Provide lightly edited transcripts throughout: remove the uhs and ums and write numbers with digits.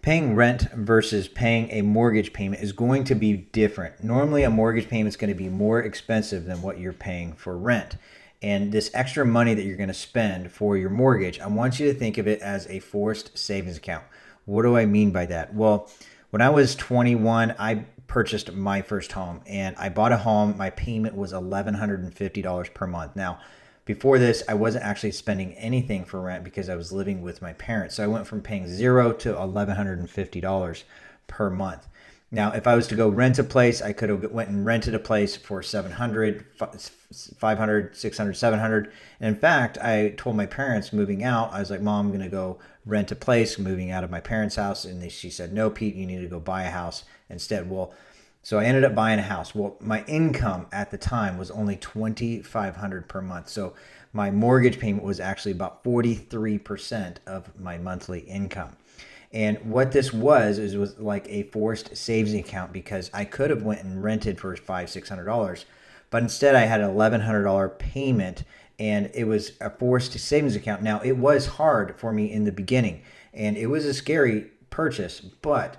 Paying rent versus paying a mortgage payment is going to be different. Normally, a mortgage payment is going to be more expensive than what you're paying for rent. And this extra money that you're going to spend for your mortgage, I want you to think of it as a forced savings account. What do I mean by that? Well, when I was 21, I purchased my first home and I bought a home. My payment was $1,150 per month. Now, before this, I wasn't actually spending anything for rent because I was living with my parents. So I went from paying zero to $1,150 per month. Now, if I was to go rent a place, I could have went and rented a place for 700, 500, 600, 700. And in fact, I told my parents moving out, I was like, Mom, I'm going to go rent a place, moving out of my parents' house. And she said, no, Pete, you need to go buy a house instead. Well, so I ended up buying a house. Well, my income at the time was only $2,500 per month. So my mortgage payment was actually about 43% of my monthly income. And what this was like a forced savings account because I could have went and rented for $500-600, but instead I had an $1,100 payment, and it was a forced savings account. Now it was hard for me in the beginning, and it was a scary purchase, but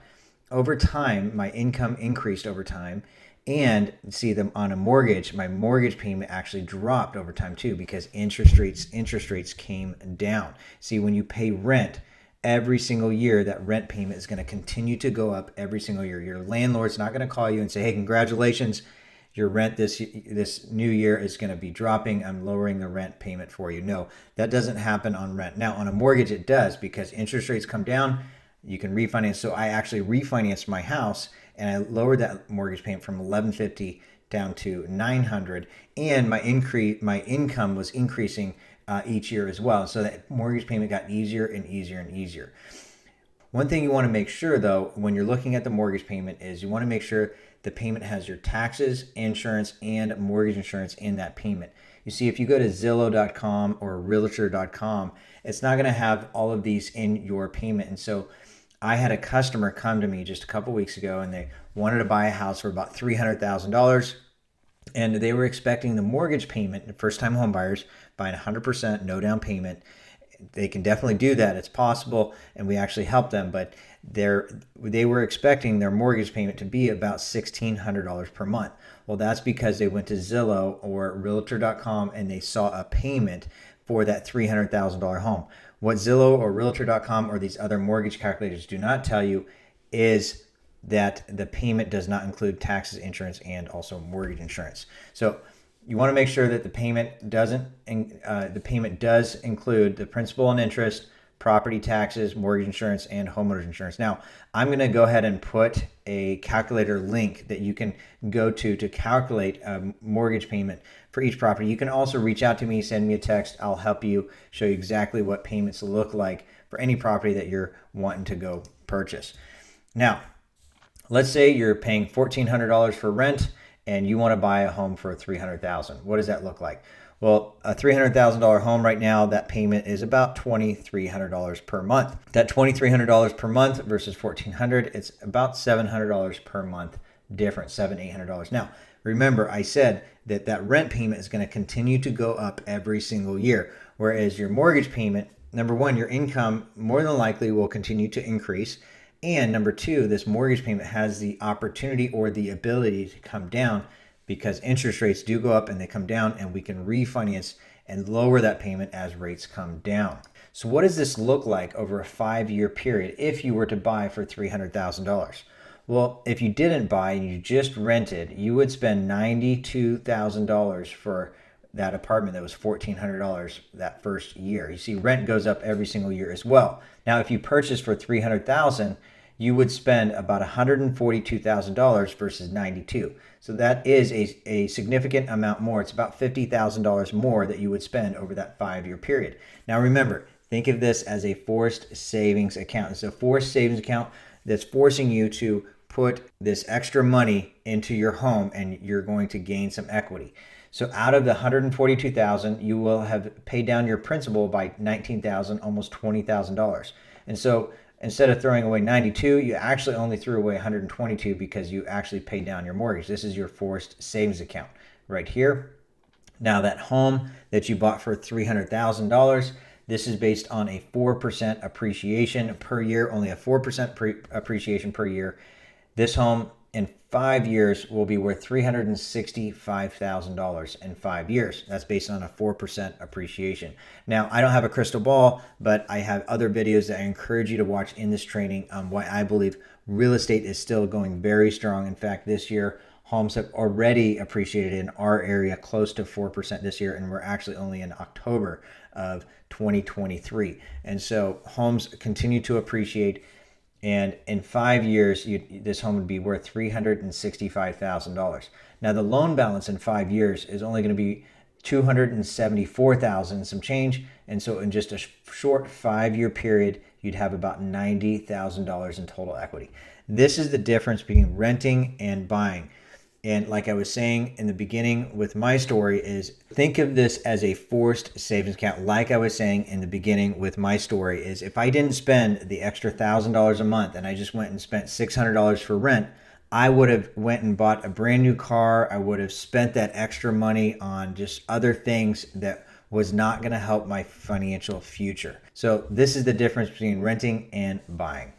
over time my income increased over time. And see them on a mortgage, my mortgage payment actually dropped over time too because interest rates came down. See, when you pay rent every single year, that rent payment is going to continue to go up every single year. Your landlord's not going to call you and say, hey, congratulations, your rent this new year is going to be dropping. I'm lowering the rent payment for you. No, that doesn't happen on rent. Now, on a mortgage, it does because interest rates come down. You can refinance. So I actually refinanced my house and I lowered that mortgage payment from $1,150 down to $900, and my income was increasing each year as well. So that mortgage payment got easier and easier and easier. One thing you want to make sure though, when you're looking at the mortgage payment, is you want to make sure the payment has your taxes, insurance, and mortgage insurance in that payment. You see, if you go to Zillow.com or Realtor.com, it's not going to have all of these in your payment. And so I had a customer come to me just a couple weeks ago and they wanted to buy a house for about $300,000. And they were expecting the mortgage payment, first-time home buyers, buying 100%, no down payment. They can definitely do that. It's possible, and we actually help them. But they were expecting their mortgage payment to be about $1,600 per month. Well, that's because they went to Zillow or Realtor.com and they saw a payment for that $300,000 home. What Zillow or Realtor.com or these other mortgage calculators do not tell you is that the payment does not include taxes, insurance, and also mortgage insurance. So you want to make sure that the payment does include the principal and interest, property taxes, mortgage insurance, and homeowners insurance. Now, I'm going to go ahead and put a calculator link that you can go to calculate a mortgage payment for each property. You can also reach out to me, send me a text. I'll help you show you exactly what payments look like for any property that you're wanting to go purchase. Now, let's say you're paying $1,400 for rent and you want to buy a home for $300,000. What does that look like? Well, a $300,000 home right now, that payment is about $2,300 per month. That $2,300 per month versus $1,400, it's about $700 per month difference, $700-800. Now, remember, I said that rent payment is going to continue to go up every single year, whereas your mortgage payment, number one, your income more than likely will continue to increase. And number two, this mortgage payment has the opportunity or the ability to come down because interest rates do go up and they come down, and we can refinance and lower that payment as rates come down. So what does this look like over a 5-year period if you were to buy for $300,000? Well, if you didn't buy and you just rented, you would spend $92,000 for that apartment that was $1,400 that first year. You see, rent goes up every single year as well. Now, if you purchase for $300,000, you would spend about $142,000 versus $92,000. So that is a significant amount more. It's about $50,000 more that you would spend over that 5-year period. Now, remember, think of this as a forced savings account. It's a forced savings account that's forcing you to put this extra money into your home, and you're going to gain some equity. So out of the $142,000, you will have paid down your principal by $19,000, almost $20,000. And so instead of throwing away $92,000, you actually only threw away $122,000 because you actually paid down your mortgage. This is your forced savings account right here. Now that home that you bought for $300,000, This is based on a 4% appreciation per year, only a 4% appreciation per year. This home in 5 years will be worth $365,000 in 5 years. That's based on a 4% appreciation. Now, I don't have a crystal ball, but I have other videos that I encourage you to watch in this training on why I believe real estate is still going very strong. In fact, this year, homes have already appreciated in our area close to 4% this year, and we're actually only in October of 2023. And so homes continue to appreciate. And in 5 years, this home would be worth $365,000. Now, the loan balance in 5 years is only going to be $274,000 some change. And so in just a short 5-year period, you'd have about $90,000 in total equity. This is the difference between renting and buying. And like I was saying in the beginning with my story, is think of this as a forced savings account. Like I was saying in the beginning with my story, is if I didn't spend the extra $1,000 a month and I just went and spent $600 for rent, I would have went and bought a brand new car. I would have spent that extra money on just other things that was not going to help my financial future. So this is the difference between renting and buying.